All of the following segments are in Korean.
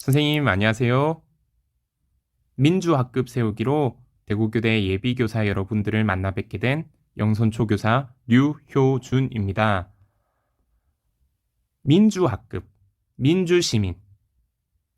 선생님, 안녕하세요. 민주학급 세우기로 대구교대 예비교사 여러분들을 만나 뵙게 된 영선초 교사 류효준입니다. 민주학급, 민주시민,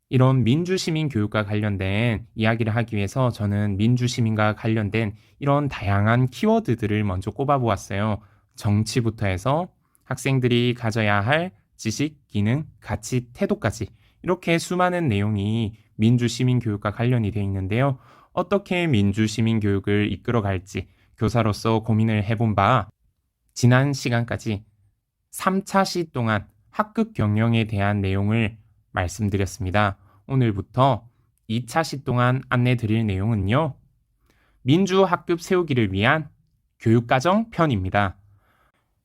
이런 민주시민 교육과 관련된 이야기를 하기 위해서 저는 민주시민과 관련된 이런 다양한 키워드들을 먼저 꼽아보았어요. 정치부터 해서 학생들이 가져야 할 지식, 기능, 가치, 태도까지 이렇게 수많은 내용이 민주시민 교육과 관련이 되어 있는데요. 어떻게 민주시민 교육을 이끌어갈지 교사로서 고민을 해본 바 지난 시간까지 3차 시 동안 학급 경영에 대한 내용을 말씀드렸습니다. 오늘부터 2차 시 동안 안내 드릴 내용은요. 민주학급 세우기를 위한 교육과정 편입니다.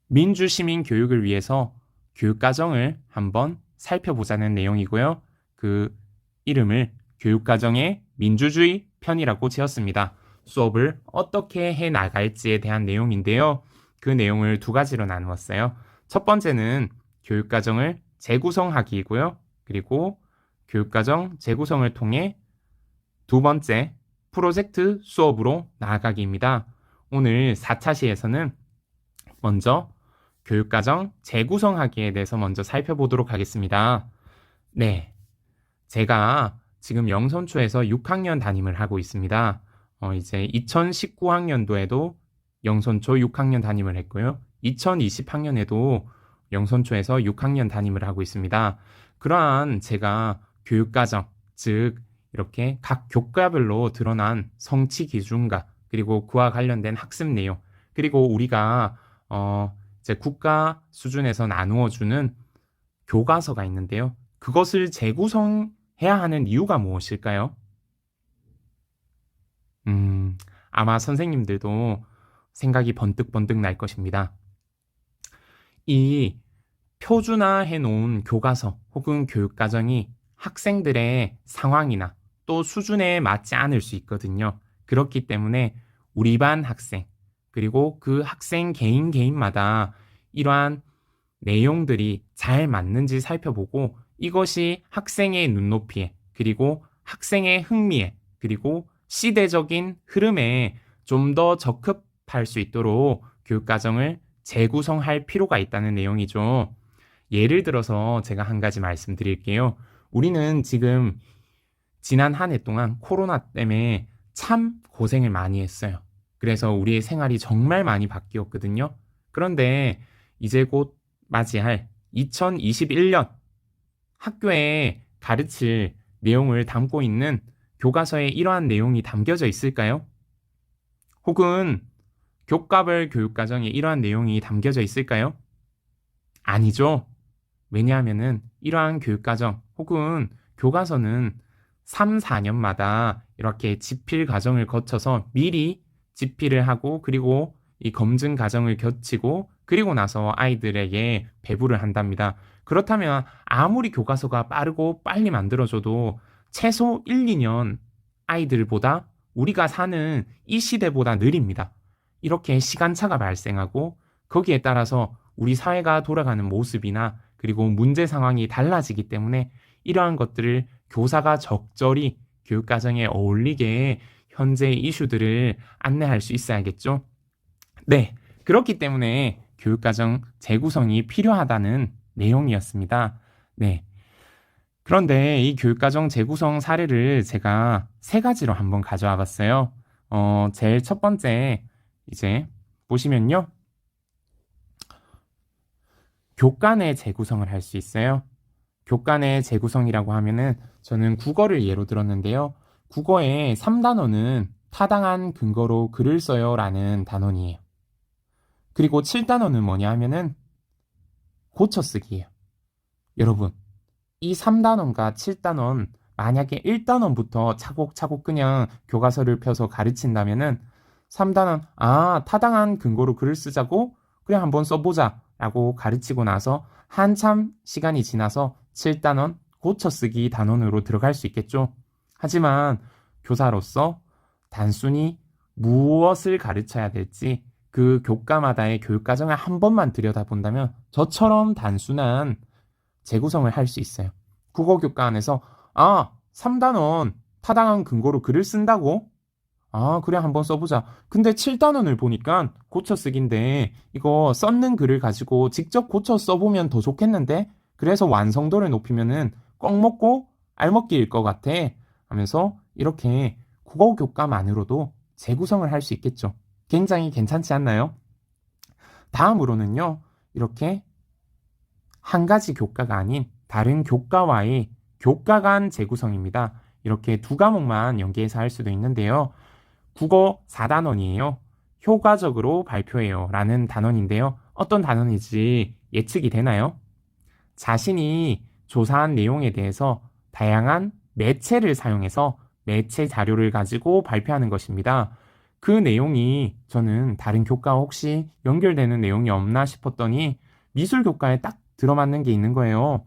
민주시민 교육을 위해서 교육과정을 한번 살펴보자는 내용이고요. 그 이름을 교육과정의 민주주의 편이라고 지었습니다. 수업을 어떻게 해 나갈지에 대한 내용인데요. 그 내용을 두 가지로 나누었어요. 첫 번째는 교육과정을 재구성하기이고요. 그리고 교육과정 재구성을 통해 두 번째 프로젝트 수업으로 나아가기입니다. 오늘 4차 시에서는 먼저 교육과정 재구성하기에 대해서 먼저 살펴보도록 하겠습니다. 네, 제가 지금 영선초에서 6학년 담임을 하고 있습니다. 이제 2019학년도에도 영선초 6학년 담임을 했고요. 2020학년에도 영선초에서 6학년 담임을 하고 있습니다. 그러한 제가 교육과정, 즉 이렇게 각 교과별로 드러난 성취 기준과 그리고 그와 관련된 학습 내용, 그리고 우리가 이제 국가 수준에서 나누어주는 교과서가 있는데요. 그것을 재구성해야 하는 이유가 무엇일까요? 아마 선생님들도 생각이 번뜩번뜩 날 것입니다. 이 표준화해 놓은 교과서 혹은 교육과정이 학생들의 상황이나 또 수준에 맞지 않을 수 있거든요. 그렇기 때문에 우리 반 학생, 그리고 그 학생 개인마다 이러한 내용들이 잘 맞는지 살펴보고 이것이 학생의 눈높이에, 그리고 학생의 흥미에, 그리고 시대적인 흐름에 좀 더 적합할 수 있도록 교육과정을 재구성할 필요가 있다는 내용이죠. 예를 들어서 제가 한 가지 말씀드릴게요. 우리는 지금 지난 한 해 동안 코로나 때문에 참 고생을 많이 했어요. 그래서 우리의 생활이 정말 많이 바뀌었거든요. 그런데 이제 곧 맞이할 2021년 학교에 가르칠 내용을 담고 있는 교과서에 이러한 내용이 담겨져 있을까요? 혹은 교과별 교육과정에 이러한 내용이 담겨져 있을까요? 아니죠. 왜냐하면은 이러한 교육과정 혹은 교과서는 3, 4년마다 이렇게 집필 과정을 거쳐서 미리 집필을 하고 그리고 이 검증 과정을 거치고 그리고 나서 아이들에게 배부를 한답니다. 그렇다면 아무리 교과서가 빠르고 빨리 만들어져도 최소 1, 2년 아이들보다 우리가 사는 이 시대보다 느립니다. 이렇게 시간차가 발생하고 거기에 따라서 우리 사회가 돌아가는 모습이나 그리고 문제 상황이 달라지기 때문에 이러한 것들을 교사가 적절히 교육과정에 어울리게 현재의 이슈들을 안내할 수 있어야겠죠. 네, 그렇기 때문에 교육과정 재구성이 필요하다는 내용이었습니다. 네. 그런데 이 교육과정 재구성 사례를 제가 세 가지로 한번 가져와 봤어요. 제일 첫 번째, 이제 보시면요. 교과 내 재구성을 할 수 있어요. 교과 내 재구성이라고 하면은 저는 국어를 예로 들었는데요. 국어의 3단원은 타당한 근거로 글을 써요 라는 단원이에요. 그리고 7단원은 뭐냐 하면은 고쳐쓰기예요. 여러분, 이 3단원과 7단원 만약에 1단원부터 차곡차곡 그냥 교과서를 펴서 가르친다면은 3단원, 타당한 근거로 글을 쓰자고 그냥 한번 써보자 라고 가르치고 나서 한참 시간이 지나서 7단원 고쳐쓰기 단원으로 들어갈 수 있겠죠. 하지만 교사로서 단순히 무엇을 가르쳐야 될지 그 교과마다의 교육과정을 한 번만 들여다본다면 저처럼 단순한 재구성을 할 수 있어요. 국어 교과 안에서 아, 3단원 타당한 근거로 글을 쓴다고? 아, 그래, 한번 써보자. 근데 7단원을 보니까 고쳐 쓰기인데, 이거 썼는 글을 가지고 직접 고쳐 써보면 더 좋겠는데? 그래서 완성도를 높이면은 껌 먹고 알 먹기일 것 같아. 하면서 이렇게 국어 교과만으로도 재구성을 할 수 있겠죠. 굉장히 괜찮지 않나요? 다음으로는요, 이렇게 한 가지 교과가 아닌 다른 교과와의 교과 간 재구성입니다. 이렇게 두 과목만 연계해서 할 수도 있는데요. 국어 4단원이에요. 효과적으로 발표해요. 라는 단원인데요. 어떤 단원인지 예측이 되나요? 자신이 조사한 내용에 대해서 다양한 매체를 사용해서 매체 자료를 가지고 발표하는 것입니다. 그 내용이 저는 다른 교과와 혹시 연결되는 내용이 없나 싶었더니 미술 교과에 딱 들어맞는 게 있는 거예요.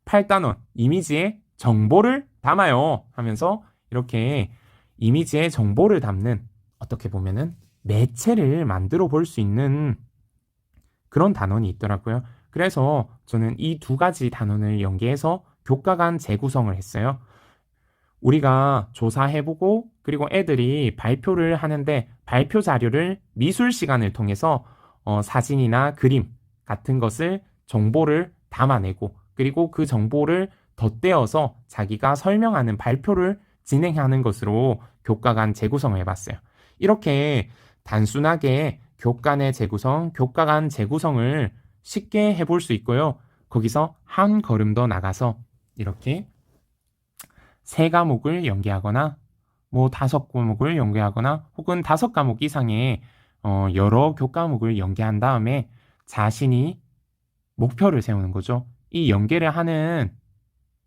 8단원 이미지에 정보를 담아요 하면서 이렇게 이미지에 정보를 담는 어떻게 보면은 매체를 만들어 볼 수 있는 그런 단원이 있더라고요. 그래서 저는 이 두 가지 단원을 연계해서 교과 간 재구성을 했어요. 우리가 조사해보고 그리고 애들이 발표를 하는데 발표 자료를 미술 시간을 통해서 사진이나 그림 같은 것을 정보를 담아내고 그리고 그 정보를 덧대어서 자기가 설명하는 발표를 진행하는 것으로 교과 간 재구성을 해봤어요. 이렇게 단순하게 교과 내 재구성, 교과 간 재구성을 쉽게 해볼 수 있고요. 거기서 한 걸음 더 나가서 이렇게 세 과목을 연계하거나 뭐 다섯 과목을 연계하거나 혹은 다섯 과목 이상의 여러 교과목을 연계한 다음에 자신이 목표를 세우는 거죠. 이 연계를 하는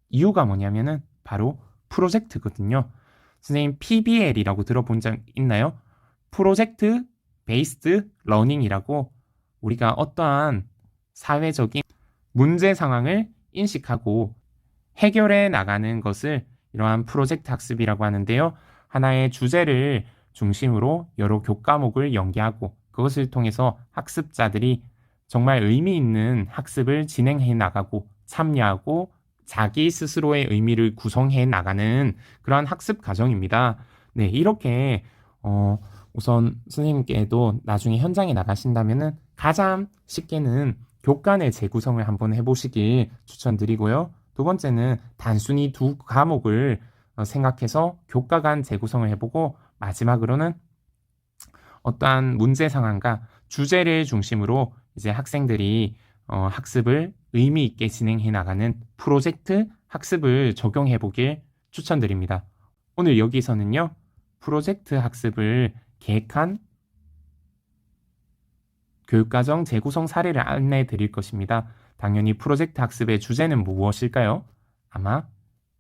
이유가 뭐냐면은 바로 프로젝트거든요. 선생님 PBL이라고 들어본 적 있나요? 프로젝트 베이스드 러닝이라고 우리가 어떠한 사회적인 문제 상황을 인식하고 해결해 나가는 것을 이러한 프로젝트 학습이라고 하는데요. 하나의 주제를 중심으로 여러 교과목을 연계하고 그것을 통해서 학습자들이 정말 의미 있는 학습을 진행해 나가고 참여하고 자기 스스로의 의미를 구성해 나가는 그러한 학습 과정입니다. 네, 이렇게 우선 선생님께도 나중에 현장에 나가신다면은 가장 쉽게는 교과 내 재구성을 한번 해보시길 추천드리고요. 두 번째는 단순히 두 과목을 생각해서 교과 간 재구성을 해보고 마지막으로는 어떠한 문제 상황과 주제를 중심으로 이제 학생들이 학습을 의미 있게 진행해 나가는 프로젝트 학습을 적용해 보길 추천드립니다. 오늘 여기서는요, 프로젝트 학습을 계획한 교육과정 재구성 사례를 안내해 드릴 것입니다. 당연히 프로젝트 학습의 주제는 무엇일까요? 아마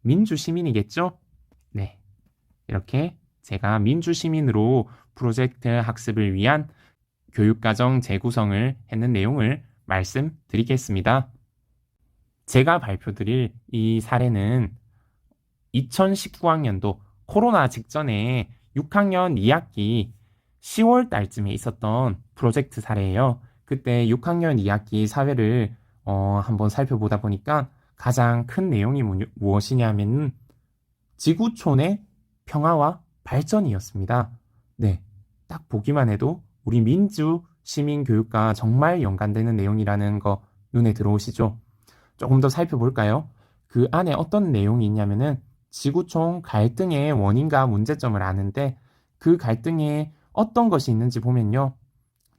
민주시민이겠죠? 네. 이렇게 제가 민주시민으로 프로젝트 학습을 위한 교육과정 재구성을 했는 내용을 말씀드리겠습니다. 제가 발표드릴 이 사례는 2019학년도 코로나 직전에 6학년 2학기 10월 달쯤에 있었던 프로젝트 사례예요. 그때 6학년 2학기 사회를 한번 살펴보다 보니까 가장 큰 내용이 무엇이냐면 지구촌의 평화와 발전이었습니다. 네, 딱 보기만 해도 우리 민주 시민교육과 정말 연관되는 내용이라는 거 눈에 들어오시죠? 조금 더 살펴볼까요? 그 안에 어떤 내용이 있냐면은 지구촌 갈등의 원인과 문제점을 아는데 그 갈등에 어떤 것이 있는지 보면요.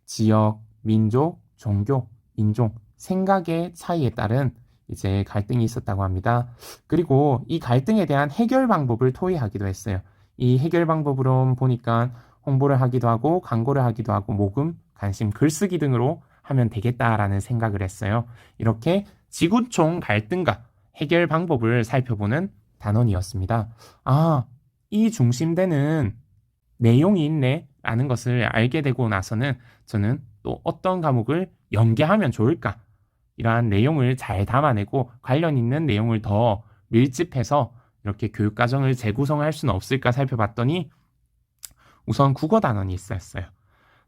지역, 민족, 종교, 인종, 생각의 차이에 따른 이제 갈등이 있었다고 합니다. 그리고 이 갈등에 대한 해결 방법을 토의하기도 했어요. 이 해결 방법으로 보니까 홍보를 하기도 하고 광고를 하기도 하고 모금, 관심, 글쓰기 등으로 하면 되겠다라는 생각을 했어요. 이렇게 지구촌 갈등과 해결 방법을 살펴보는 단원이었습니다. 아, 이 중심되는 내용이 있네 라는 것을 알게 되고 나서는 저는 또 어떤 과목을 연계하면 좋을까 이러한 내용을 잘 담아내고 관련 있는 내용을 더 밀집해서 이렇게 교육과정을 재구성할 수는 없을까 살펴봤더니 우선 국어 단원이 있었어요.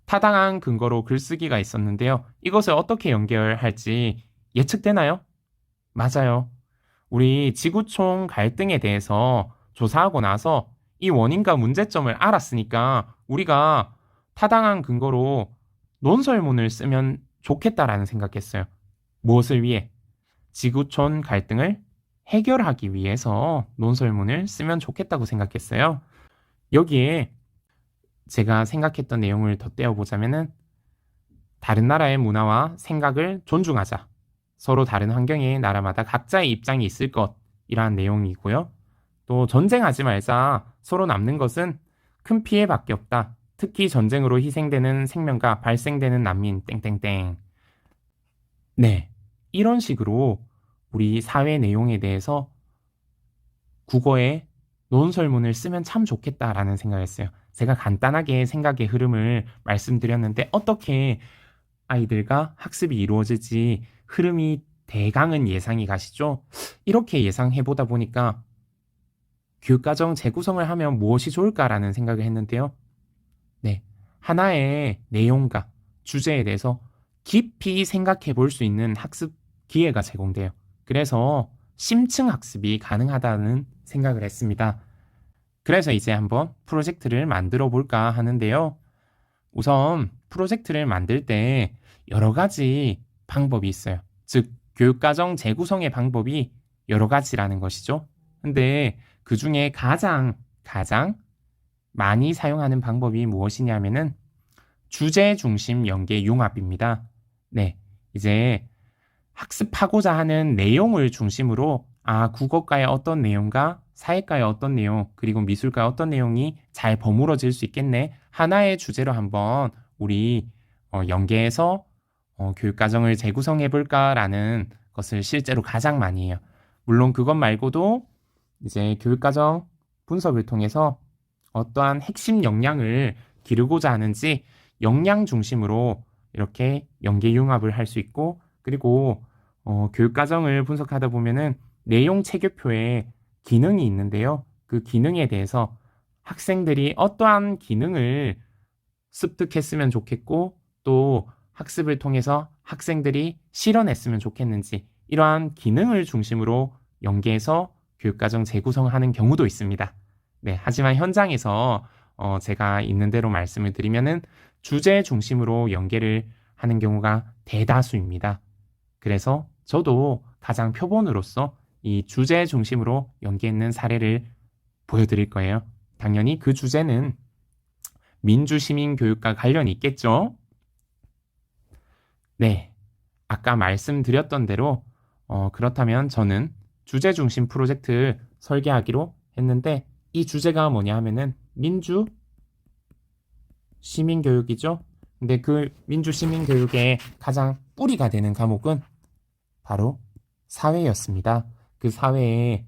타당한 근거로 글쓰기가 있었는데요. 이것을 어떻게 연결할지 예측되나요? 맞아요. 우리 지구촌 갈등에 대해서 조사하고 나서 이 원인과 문제점을 알았으니까 우리가 타당한 근거로 논설문을 쓰면 좋겠다라는 생각했어요. 무엇을 위해? 지구촌 갈등을 해결하기 위해서 논설문을 쓰면 좋겠다고 생각했어요. 여기에 제가 생각했던 내용을 덧대어보자면은 다른 나라의 문화와 생각을 존중하자. 서로 다른 환경의 나라마다 각자의 입장이 있을 것. 이러한 내용이고요. 또 전쟁하지 말자. 서로 남는 것은 큰 피해밖에 없다. 특히 전쟁으로 희생되는 생명과 발생되는 난민 땡땡땡. 네, 이런 식으로 우리 사회 내용에 대해서 국어에 논설문을 쓰면 참 좋겠다라는 생각을 했어요. 제가 간단하게 생각의 흐름을 말씀드렸는데 어떻게 아이들과 학습이 이루어질지 흐름이 대강은 예상이 가시죠? 이렇게 예상해보다 보니까 교육과정 재구성을 하면 무엇이 좋을까라는 생각을 했는데요. 네, 하나의 내용과 주제에 대해서 깊이 생각해 볼 수 있는 학습 기회가 제공돼요. 그래서 심층 학습이 가능하다는 생각을 했습니다. 그래서 이제 한번 프로젝트를 만들어 볼까 하는데요. 우선 프로젝트를 만들 때 여러 가지 방법이 있어요. 즉, 교육과정 재구성의 방법이 여러 가지라는 것이죠. 근데 그 중에 가장 많이 사용하는 방법이 무엇이냐면은 주제 중심 연계 융합입니다. 네, 이제 학습하고자 하는 내용을 중심으로 국어과의 어떤 내용과 사회과의 어떤 내용, 그리고 미술과의 어떤 내용이 잘 버무러질 수 있겠네. 하나의 주제로 한번 우리 연계해서 교육과정을 재구성해 볼까라는 것을 실제로 가장 많이 해요. 물론 그것 말고도 이제 교육과정 분석을 통해서 어떠한 핵심 역량을 기르고자 하는지 역량 중심으로 이렇게 연계 융합을 할 수 있고, 그리고 교육과정을 분석하다 보면은 내용 체계표에 기능이 있는데요. 그 기능에 대해서 학생들이 어떠한 기능을 습득했으면 좋겠고, 또 학습을 통해서 학생들이 실현했으면 좋겠는지 이러한 기능을 중심으로 연계해서 교육과정 재구성하는 경우도 있습니다. 네, 하지만 현장에서 제가 있는 대로 말씀을 드리면은 주제 중심으로 연계를 하는 경우가 대다수입니다. 그래서 저도 가장 표본으로서 이 주제 중심으로 연계했는 사례를 보여드릴 거예요. 당연히 그 주제는 민주시민교육과 관련이 있겠죠? 네, 아까 말씀드렸던 대로 그렇다면 저는 주제 중심 프로젝트를 설계하기로 했는데 이 주제가 뭐냐 하면은 민주 시민교육이죠. 근데 그 민주 시민교육의 가장 뿌리가 되는 과목은 바로 사회였습니다. 그 사회의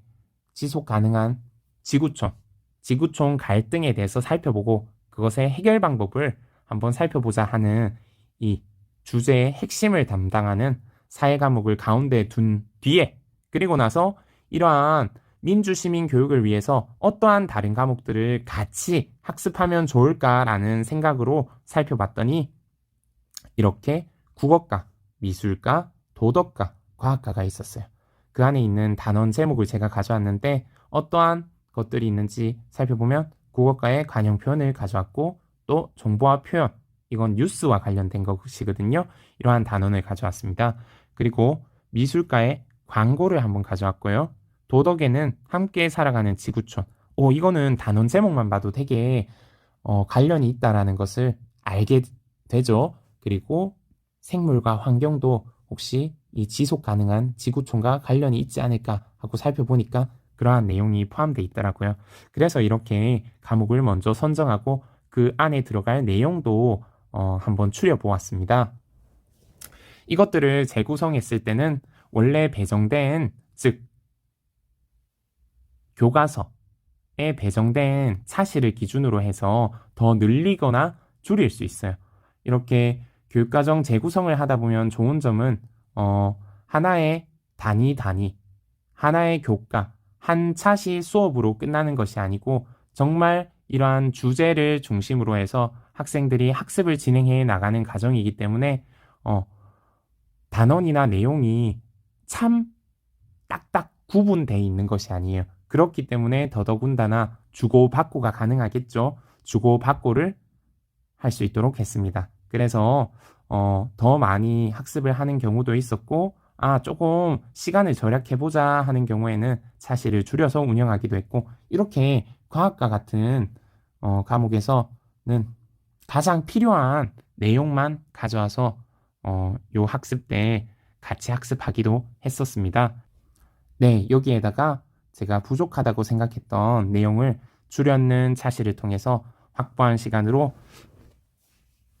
지속 가능한 지구촌 갈등에 대해서 살펴보고 그것의 해결 방법을 한번 살펴보자 하는 이 주제의 핵심을 담당하는 사회 과목을 가운데 둔 뒤에, 그리고 나서 이러한 민주시민 교육을 위해서 어떠한 다른 과목들을 같이 학습하면 좋을까라는 생각으로 살펴봤더니 이렇게 국어과, 미술과, 도덕과, 과학과가 있었어요. 그 안에 있는 단원 제목을 제가 가져왔는데 어떠한 것들이 있는지 살펴보면 국어과의 관용 표현을 가져왔고, 또 정보화 표현, 이건 뉴스와 관련된 것이거든요. 이러한 단원을 가져왔습니다. 그리고 미술과의 광고를 한번 가져왔고요. 도덕에는 함께 살아가는 지구촌. 이거는 단원 제목만 봐도 되게 관련이 있다라는 것을 알게 되죠. 그리고 생물과 환경도 혹시 이 지속 가능한 지구촌과 관련이 있지 않을까 하고 살펴보니까 그러한 내용이 포함되어 있더라고요. 그래서 이렇게 과목을 먼저 선정하고 그 안에 들어갈 내용도 한번 추려보았습니다. 이것들을 재구성했을 때는 원래 배정된, 즉 교과서에 배정된 차시를 기준으로 해서 더 늘리거나 줄일 수 있어요. 이렇게 교육과정 재구성을 하다 보면 좋은 점은 하나의 단위, 하나의 교과, 한 차시 수업으로 끝나는 것이 아니고 정말 이러한 주제를 중심으로 해서 학생들이 학습을 진행해 나가는 과정이기 때문에 단원이나 내용이 참 딱딱 구분되어 있는 것이 아니에요. 그렇기 때문에 더더군다나 주고받고가 가능하겠죠. 주고받고를 할 수 있도록 했습니다. 그래서 더 많이 학습을 하는 경우도 있었고, 조금 시간을 절약해보자 하는 경우에는 차시를 줄여서 운영하기도 했고, 이렇게 과학과 같은 과목에서는 가장 필요한 내용만 가져와서 요 학습 때 같이 학습하기도 했었습니다. 네, 여기에다가 제가 부족하다고 생각했던 내용을 줄였는 차시를 통해서 확보한 시간으로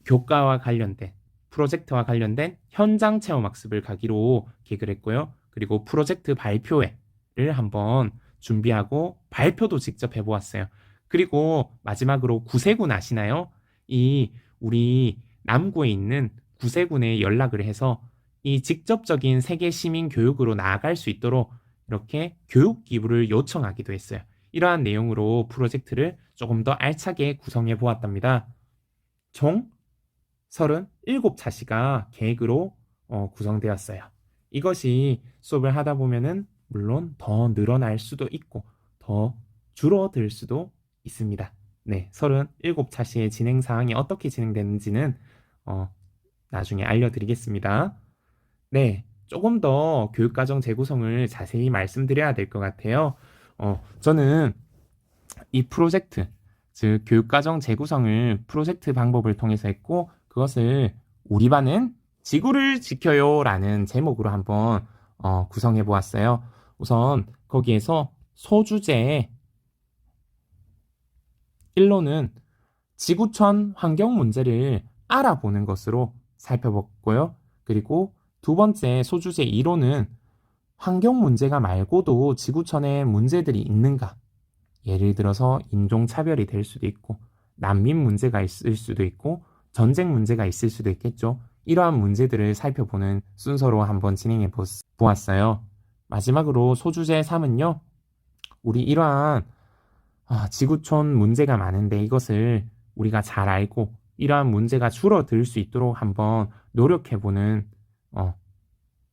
교과와 관련된, 프로젝트와 관련된 현장 체험 학습을 가기로 계획을 했고요. 그리고 프로젝트 발표회를 한번 준비하고 발표도 직접 해보았어요. 그리고 마지막으로 구세군 아시나요? 우리 남구에 있는 구세군에 연락을 해서 이 직접적인 세계 시민 교육으로 나아갈 수 있도록 이렇게 교육 기부를 요청하기도 했어요. 이러한 내용으로 프로젝트를 조금 더 알차게 구성해 보았답니다. 총 37차시가 계획으로 구성되었어요. 이것이 수업을 하다 보면은 물론 더 늘어날 수도 있고 더 줄어들 수도 있습니다. 네, 37차시의 진행 사항이 어떻게 진행되는지는 나중에 알려드리겠습니다. 네, 조금 더 교육과정 재구성을 자세히 말씀드려야 될 것 같아요. 저는 이 프로젝트, 즉 교육과정 재구성을 프로젝트 방법을 통해서 했고, 그것을 우리 반은 지구를 지켜요 라는 제목으로 한번 구성해 보았어요. 우선 거기에서 소주제 1로는 지구촌 환경 문제를 알아보는 것으로 살펴봤고요. 그리고 두 번째 소주제 2로는 환경 문제가 말고도 지구촌에 문제들이 있는가? 예를 들어서 인종차별이 될 수도 있고 난민 문제가 있을 수도 있고 전쟁 문제가 있을 수도 있겠죠. 이러한 문제들을 살펴보는 순서로 한번 진행해 보았어요. 마지막으로 소주제 3은요. 우리 이러한 지구촌 문제가 많은데 이것을 우리가 잘 알고 이러한 문제가 줄어들 수 있도록 한번 노력해보는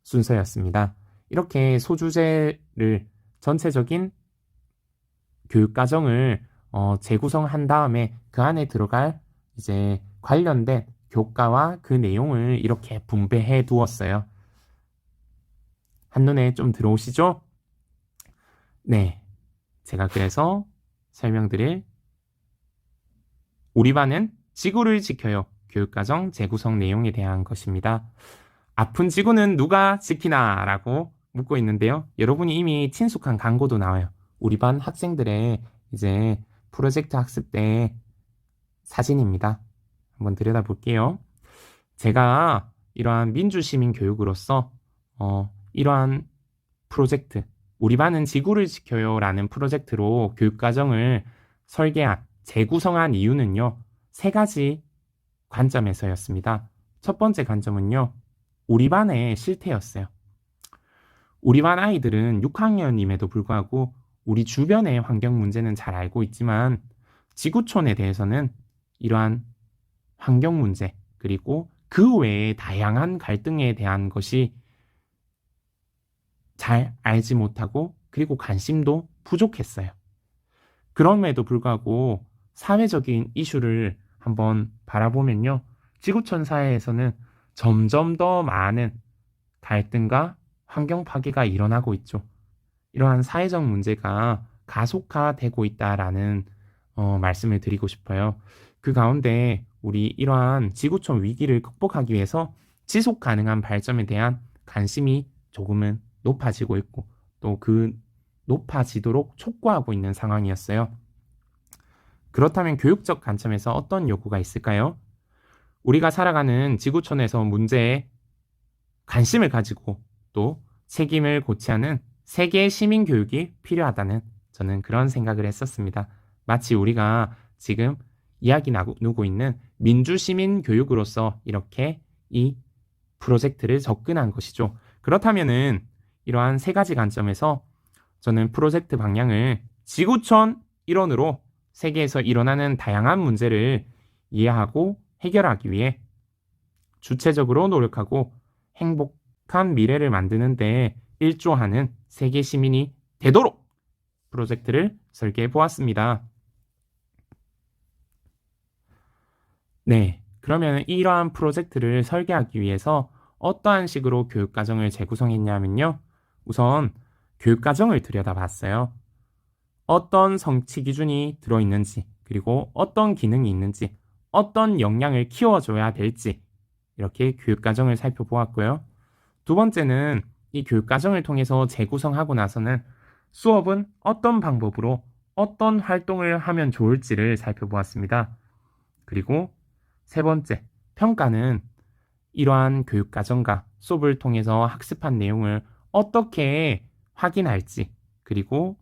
순서였습니다. 이렇게 소주제를 전체적인 교육과정을 재구성한 다음에 그 안에 들어갈 이제 관련된 교과와 그 내용을 이렇게 분배해 두었어요. 한눈에 좀 들어오시죠? 네, 제가 그래서 설명드릴 우리 반은 지구를 지켜요 교육과정 재구성 내용에 대한 것입니다. 아픈 지구는 누가 지키나? 라고 묻고 있는데요. 여러분이 이미 친숙한 광고도 나와요. 우리 반 학생들의 이제 프로젝트 학습 때 사진입니다. 한번 들여다볼게요. 제가 이러한 민주시민 교육으로서 이러한 프로젝트, 우리 반은 지구를 지켜요 라는 프로젝트로 교육과정을 설계한, 재구성한 이유는요. 3가지 관점에서였습니다. 첫 번째 관점은요. 우리 반의 실태였어요. 우리 반 아이들은 6학년임에도 불구하고 우리 주변의 환경 문제는 잘 알고 있지만 지구촌에 대해서는 이러한 환경 문제 그리고 그 외에 다양한 갈등에 대한 것이 잘 알지 못하고 그리고 관심도 부족했어요. 그럼에도 불구하고 사회적인 이슈를 한번 바라보면요. 지구촌 사회에서는 점점 더 많은 갈등과 환경 파괴가 일어나고 있죠. 이러한 사회적 문제가 가속화되고 있다라는 말씀을 드리고 싶어요. 그 가운데 우리 이러한 지구촌 위기를 극복하기 위해서 지속 가능한 발전에 대한 관심이 조금은 높아지고 있고 또 그 높아지도록 촉구하고 있는 상황이었어요. 그렇다면 교육적 관점에서 어떤 요구가 있을까요? 우리가 살아가는 지구촌에서 문제에 관심을 가지고 또 책임을 고취하는 세계 시민 교육이 필요하다는 저는 그런 생각을 했었습니다. 마치 우리가 지금 이야기 나누고 있는 민주시민 교육으로서 이렇게 이 프로젝트를 접근한 것이죠. 그렇다면은 이러한 3가지 관점에서 저는 프로젝트 방향을 지구촌 일원으로 세계에서 일어나는 다양한 문제를 이해하고 해결하기 위해 주체적으로 노력하고 행복한 미래를 만드는 데 일조하는 세계 시민이 되도록 프로젝트를 설계해 보았습니다. 네, 그러면 이러한 프로젝트를 설계하기 위해서 어떠한 식으로 교육과정을 재구성했냐면요. 우선 교육과정을 들여다봤어요. 어떤 성취 기준이 들어있는지, 그리고 어떤 기능이 있는지, 어떤 역량을 키워줘야 될지 이렇게 교육과정을 살펴보았고요. 두 번째는 이 교육과정을 통해서 재구성하고 나서는 수업은 어떤 방법으로 어떤 활동을 하면 좋을지를 살펴보았습니다. 그리고 세 번째, 평가는 이러한 교육과정과 수업을 통해서 학습한 내용을 어떻게 확인할지, 그리고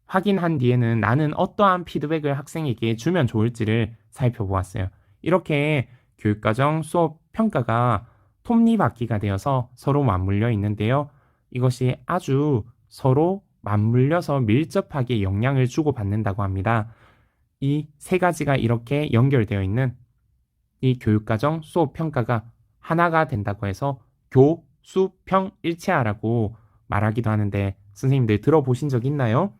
확인한 뒤에는 나는 어떠한 피드백을 학생에게 주면 좋을지를 살펴보았어요. 이렇게 교육과정 수업 평가가 톱니바퀴가 되어서 서로 맞물려 있는데요. 이것이 아주 서로 맞물려서 밀접하게 영향을 주고받는다고 합니다. 이 세 가지가 이렇게 연결되어 있는 이 교육과정 수업 평가가 하나가 된다고 해서 교수평일체화라고 말하기도 하는데 선생님들 들어보신 적 있나요?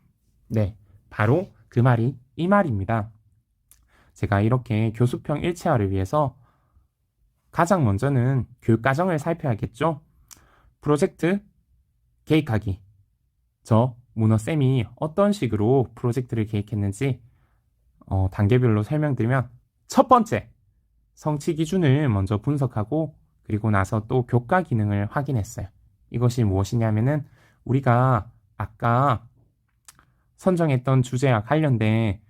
네, 바로 그 말이 이 말입니다. 제가 이렇게 교수평일체화를 위해서 가장 먼저는 교육과정을 살펴야겠죠. 프로젝트 계획하기. 저 문어쌤이 어떤 식으로 프로젝트를 계획했는지 단계별로 설명드리면 첫 번째, 성취 기준을 먼저 분석하고 그리고 나서 또 교과 기능을 확인했어요. 이것이 무엇이냐면은 우리가 아까 선정했던 주제와 관련된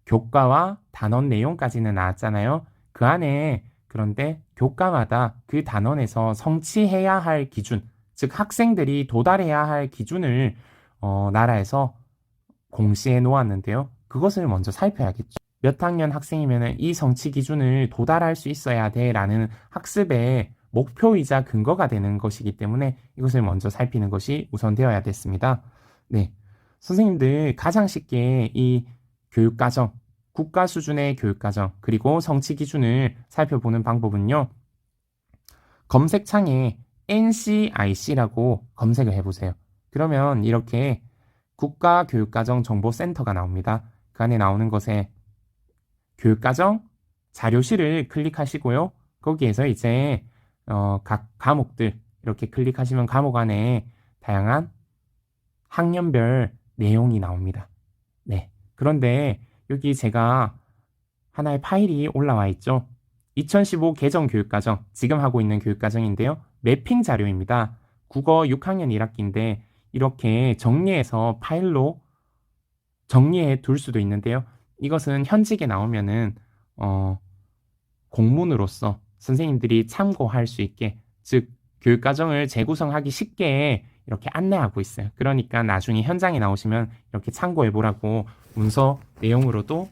교과와 단원 내용까지는 나왔잖아요. 그 안에 그런데 교과마다 그 단원에서 성취해야 할 기준, 즉 학생들이 도달해야 할 기준을 나라에서 공시해 놓았는데요. 그것을 먼저 살펴야겠죠. 몇 학년 학생이면 이 성취 기준을 도달할 수 있어야 돼라는 학습의 목표이자 근거가 되는 것이기 때문에 이것을 먼저 살피는 것이 우선되어야 됐습니다. 네, 선생님들 가장 쉽게 이 교육과정, 국가 수준의 교육과정, 그리고 성취 기준을 살펴보는 방법은요. 검색창에 NCIC라고 검색을 해보세요. 그러면 이렇게 국가교육과정정보센터가 나옵니다. 그 안에 나오는 것에 교육과정 자료실을 클릭하시고요. 거기에서 이제 각 과목들 이렇게 클릭하시면 과목 안에 다양한 학년별 내용이 나옵니다. 네. 그런데 여기 제가 하나의 파일이 올라와 있죠. 2015 개정 교육과정, 지금 하고 있는 교육과정인데요. 매핑 자료입니다. 국어 6학년 1학기인데 이렇게 정리해서 파일로 정리해 둘 수도 있는데요. 이것은 현직에 나오면은 공문으로서 선생님들이 참고할 수 있게, 즉 교육과정을 재구성하기 쉽게 이렇게 안내하고 있어요. 그러니까 나중에 현장에 나오시면 이렇게 참고해 보라고 문서 내용으로도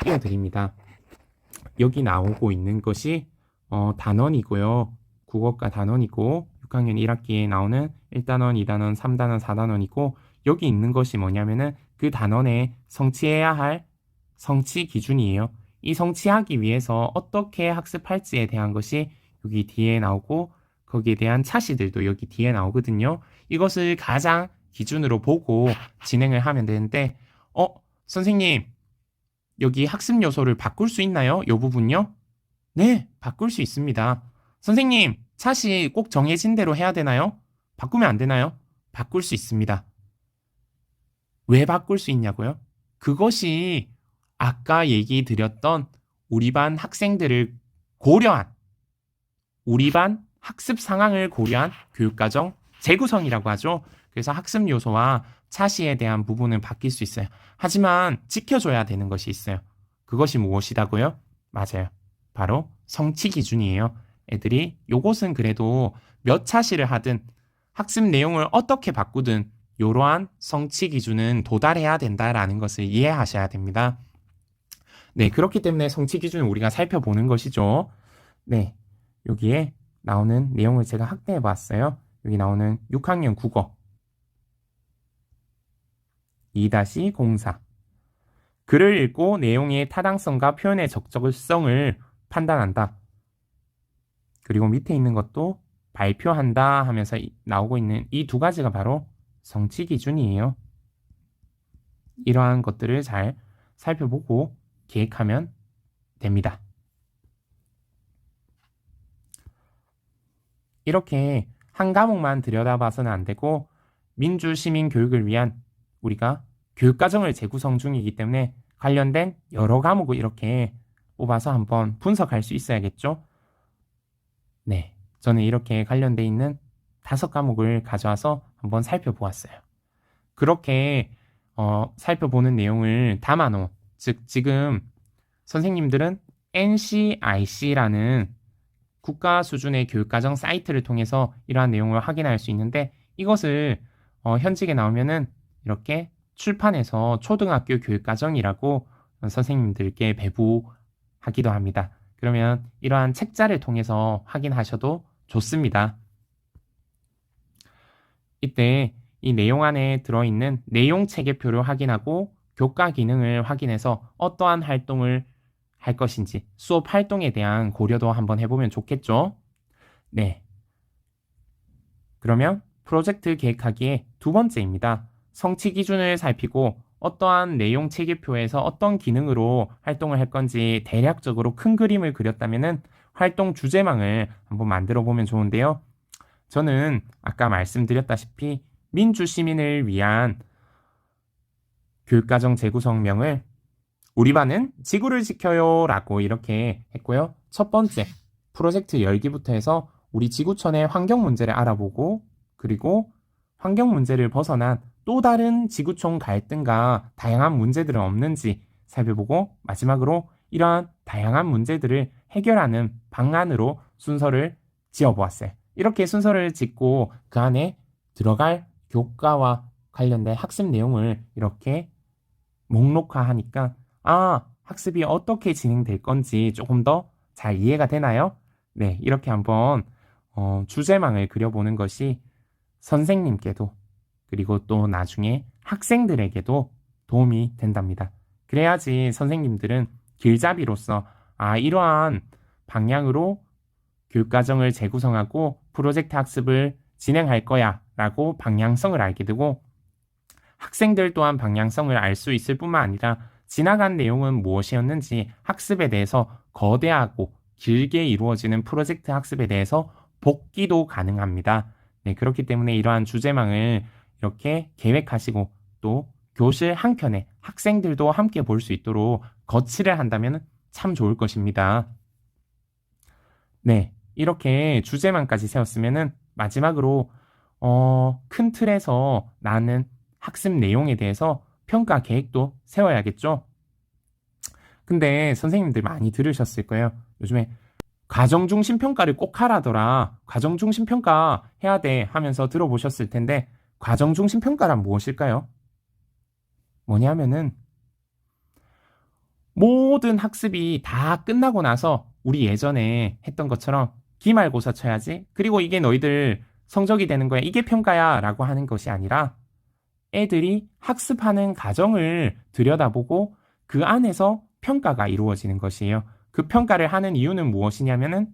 띄워드립니다. 여기 나오고 있는 것이 단원이고요. 국어과 단원이고 6학년 1학기에 나오는 1단원, 2단원, 3단원, 4단원이고 여기 있는 것이 뭐냐면은 그 단원에 성취해야 할 성취 기준이에요. 이 성취하기 위해서 어떻게 학습할지에 대한 것이 여기 뒤에 나오고 거기에 대한 차시들도 여기 뒤에 나오거든요. 이것을 가장 기준으로 보고 진행을 하면 되는데 선생님 여기 학습 요소를 바꿀 수 있나요? 이 부분요? 네, 바꿀 수 있습니다. 선생님, 차시 꼭 정해진 대로 해야 되나요? 바꾸면 안 되나요? 바꿀 수 있습니다. 왜 바꿀 수 있냐고요? 그것이 아까 얘기 드렸던 우리 반 학생들을 고려한, 우리 반 학습 상황을 고려한 교육과정 재구성이라고 하죠. 그래서 학습 요소와 차시에 대한 부분은 바뀔 수 있어요. 하지만 지켜줘야 되는 것이 있어요. 그것이 무엇이라고요? 맞아요. 바로 성취 기준이에요. 애들이 요것은 그래도 몇 차시를 하든 학습 내용을 어떻게 바꾸든 이러한 성취 기준은 도달해야 된다라는 것을 이해하셔야 됩니다. 네, 그렇기 때문에 성취 기준을 우리가 살펴보는 것이죠. 네, 여기에 나오는 내용을 제가 확대해 봤어요. 여기 나오는 6학년 국어 2-04 글을 읽고 내용의 타당성과 표현의 적절성을 판단한다. 그리고 밑에 있는 것도 발표한다 하면서 나오고 있는 이 두 가지가 바로 성취 기준이에요. 이러한 것들을 잘 살펴보고 계획하면 됩니다. 이렇게 한 과목만 들여다봐서는 안 되고 민주 시민 교육을 위한 우리가 교육과정을 재구성 중이기 때문에 관련된 여러 과목을 이렇게 뽑아서 한번 분석할 수 있어야겠죠. 네, 저는 이렇게 관련돼 있는 5과목을 가져와서 한번 살펴보았어요. 그렇게 살펴보는 내용을 담아놓은, 즉 지금 선생님들은 NCIC라는 국가 수준의 교육과정 사이트를 통해서 이러한 내용을 확인할 수 있는데, 이것을 현직에 나오면은 이렇게 출판해서 초등학교 교육과정이라고 선생님들께 배부하기도 합니다. 그러면 이러한 책자를 통해서 확인하셔도 좋습니다. 이때 이 내용 안에 들어있는 내용 체계표를 확인하고 교과 기능을 확인해서 어떠한 활동을 할 것인지 수업 활동에 대한 고려도 한번 해보면 좋겠죠. 네. 그러면 프로젝트 계획하기의 2번째입니다. 성취 기준을 살피고 어떠한 내용 체계표에서 어떤 기능으로 활동을 할 건지 대략적으로 큰 그림을 그렸다면은 활동 주제망을 한번 만들어 보면 좋은데요. 저는 아까 말씀드렸다시피 민주 시민을 위한 교육과정 재구성명을 우리 반은 지구를 지켜요 라고 이렇게 했고요. 첫 번째, 프로젝트 열기부터 해서 우리 지구촌의 환경 문제를 알아보고, 그리고 환경 문제를 벗어난 또 다른 지구촌 갈등과 다양한 문제들은 없는지 살펴보고, 마지막으로 이러한 다양한 문제들을 해결하는 방안으로 순서를 지어보았어요. 이렇게 순서를 짓고 그 안에 들어갈 교과와 관련된 학습 내용을 이렇게 목록화하니까 학습이 어떻게 진행될 건지 조금 더 잘 이해가 되나요? 네, 이렇게 한번 주제망을 그려보는 것이 선생님께도 그리고 또 나중에 학생들에게도 도움이 된답니다. 그래야지 선생님들은 길잡이로서 이러한 방향으로 교육과정을 재구성하고 프로젝트 학습을 진행할 거야 라고 방향성을 알게 되고, 학생들 또한 방향성을 알 수 있을 뿐만 아니라 지나간 내용은 무엇이었는지 학습에 대해서 거대하고 길게 이루어지는 프로젝트 학습에 대해서 복기도 가능합니다. 네, 그렇기 때문에 이러한 주제망을 이렇게 계획하시고 또 교실 한켠에 학생들도 함께 볼 수 있도록 거치를 한다면 참 좋을 것입니다. 네, 이렇게 주제망까지 세웠으면은 마지막으로 큰 틀에서 나는 학습 내용에 대해서 평가 계획도 세워야겠죠. 근데 선생님들 많이 들으셨을 거예요. 요즘에 과정중심 평가를 꼭 하라더라, 과정중심 평가 해야 돼 하면서 들어보셨을 텐데, 과정중심 평가란 무엇일까요? 뭐냐면은 모든 학습이 다 끝나고 나서 우리 예전에 했던 것처럼 기말고사 쳐야지, 그리고 이게 너희들 성적이 되는 거야, 이게 평가야 라고 하는 것이 아니라 애들이 학습하는 과정을 들여다보고 그 안에서 평가가 이루어지는 것이에요. 그 평가를 하는 이유는 무엇이냐면은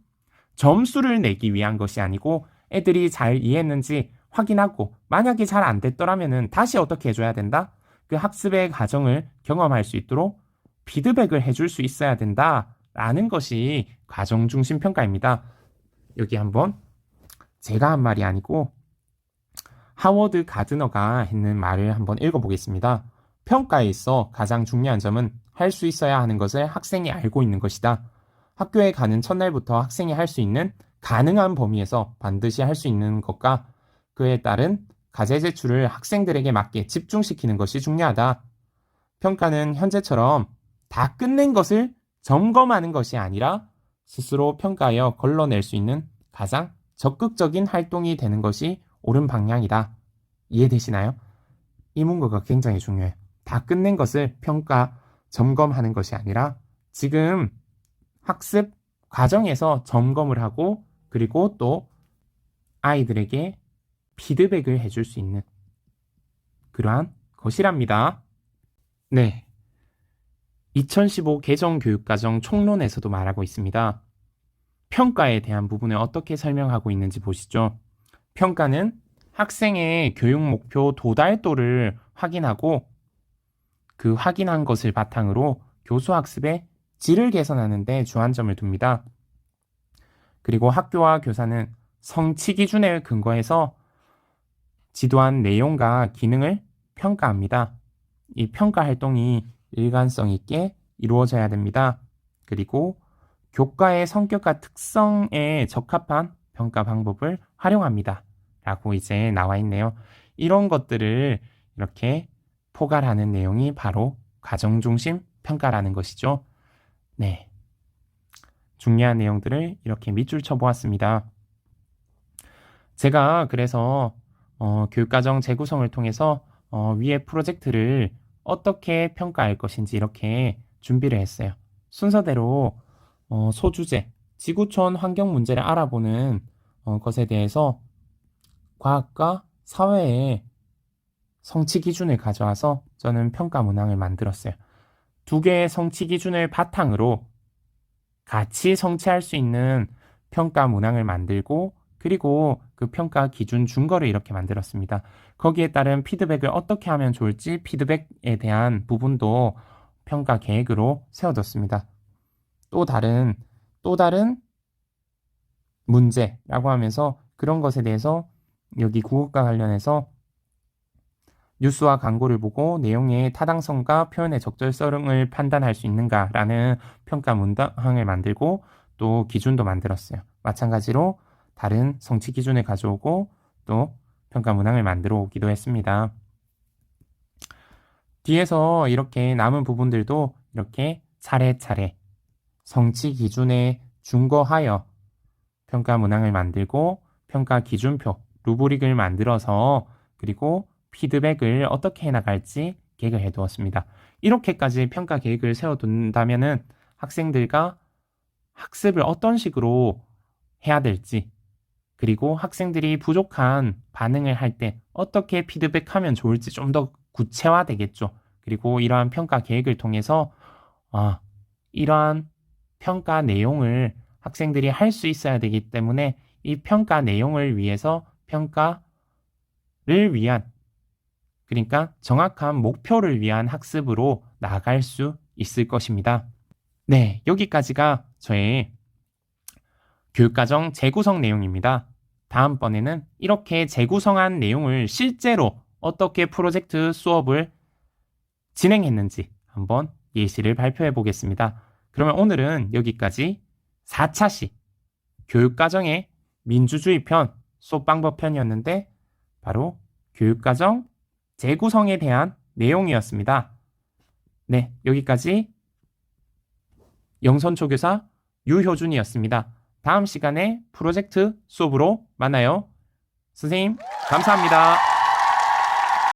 점수를 내기 위한 것이 아니고 애들이 잘 이해했는지 확인하고, 만약에 잘 안 됐더라면은 다시 어떻게 해줘야 된다? 그 학습의 과정을 경험할 수 있도록 피드백을 해줄 수 있어야 된다라는 것이 과정중심 평가입니다. 여기 한번 제가 한 말이 아니고 하워드 가드너가 했는 말을 한번 읽어보겠습니다. 평가에 있어 가장 중요한 점은 할 수 있어야 하는 것을 학생이 알고 있는 것이다. 학교에 가는 첫날부터 학생이 할 수 있는 가능한 범위에서 반드시 할 수 있는 것과 그에 따른 과제 제출을 학생들에게 맞게 집중시키는 것이 중요하다. 평가는 현재처럼 다 끝낸 것을 점검하는 것이 아니라 스스로 평가하여 걸러낼 수 있는 가장 적극적인 활동이 되는 것이 옳은 방향이다. 이해되시나요? 이 문구가 굉장히 중요해요. 다 끝낸 것을 평가, 점검하는 것이 아니라 지금 학습 과정에서 점검을 하고, 그리고 또 아이들에게 피드백을 해줄 수 있는 그러한 것이랍니다. 네. 2015 개정교육과정 총론에서도 말하고 있습니다. 평가에 대한 부분을 어떻게 설명하고 있는지 보시죠. 평가는 학생의 교육 목표 도달도를 확인하고 그 확인한 것을 바탕으로 교수 학습의 질을 개선하는 데 주안점을 둡니다. 그리고 학교와 교사는 성취 기준에 근거해서 지도한 내용과 기능을 평가합니다. 이 평가 활동이 일관성 있게 이루어져야 됩니다. 그리고 교과의 성격과 특성에 적합한 평가 방법을 활용합니다. 라고 이제 나와 있네요. 이런 것들을 이렇게 포괄하는 내용이 바로 과정중심 평가라는 것이죠. 네. 중요한 내용들을 이렇게 밑줄 쳐보았습니다. 제가 그래서 교육과정 재구성을 통해서 위의 프로젝트를 어떻게 평가할 것인지 이렇게 준비를 했어요. 순서대로 소주제, 지구촌 환경 문제를 알아보는 것에 대해서 과학과 사회의 성취 기준을 가져와서 저는 평가 문항을 만들었어요. 두 개의 성취 기준을 바탕으로 같이 성취할 수 있는 평가 문항을 만들고 그리고 그 평가 기준 준거를 이렇게 만들었습니다. 거기에 따른 피드백을 어떻게 하면 좋을지 피드백에 대한 부분도 평가 계획으로 세워뒀습니다. 또 다른 문제라고 하면서 그런 것에 대해서 여기 국어과 관련해서 뉴스와 광고를 보고 내용의 타당성과 표현의 적절성을 판단할 수 있는가라는 평가 문항을 만들고 또 기준도 만들었어요. 마찬가지로 다른 성취 기준을 가져오고 또 평가 문항을 만들어 오기도 했습니다. 뒤에서 이렇게 남은 부분들도 이렇게 차례차례 성취 기준에 준거하여 평가 문항을 만들고 평가 기준표, 루브릭을 만들어서 그리고 피드백을 어떻게 해나갈지 계획을 해두었습니다. 이렇게까지 평가 계획을 세워둔다면은 학생들과 학습을 어떤 식으로 해야 될지 그리고 학생들이 부족한 반응을 할 때 어떻게 피드백하면 좋을지 좀 더 구체화되겠죠. 그리고 이러한 평가 계획을 통해서 이러한 평가 내용을 학생들이 할 수 있어야 되기 때문에 이 평가 내용을 위해서 평가를 위한 그러니까 정확한 목표를 위한 학습으로 나아갈 수 있을 것입니다. 네, 여기까지가 저의 교육과정 재구성 내용입니다. 다음번에는 이렇게 재구성한 내용을 실제로 어떻게 프로젝트 수업을 진행했는지 한번 예시를 발표해 보겠습니다. 그러면 오늘은 여기까지 4차시 교육과정의 민주주의 편, 수업방법 편이었는데 바로 교육과정 재구성에 대한 내용이었습니다. 네, 여기까지 영선초교사 유효준이었습니다. 다음 시간에 프로젝트 수업으로 만나요. 선생님, 감사합니다.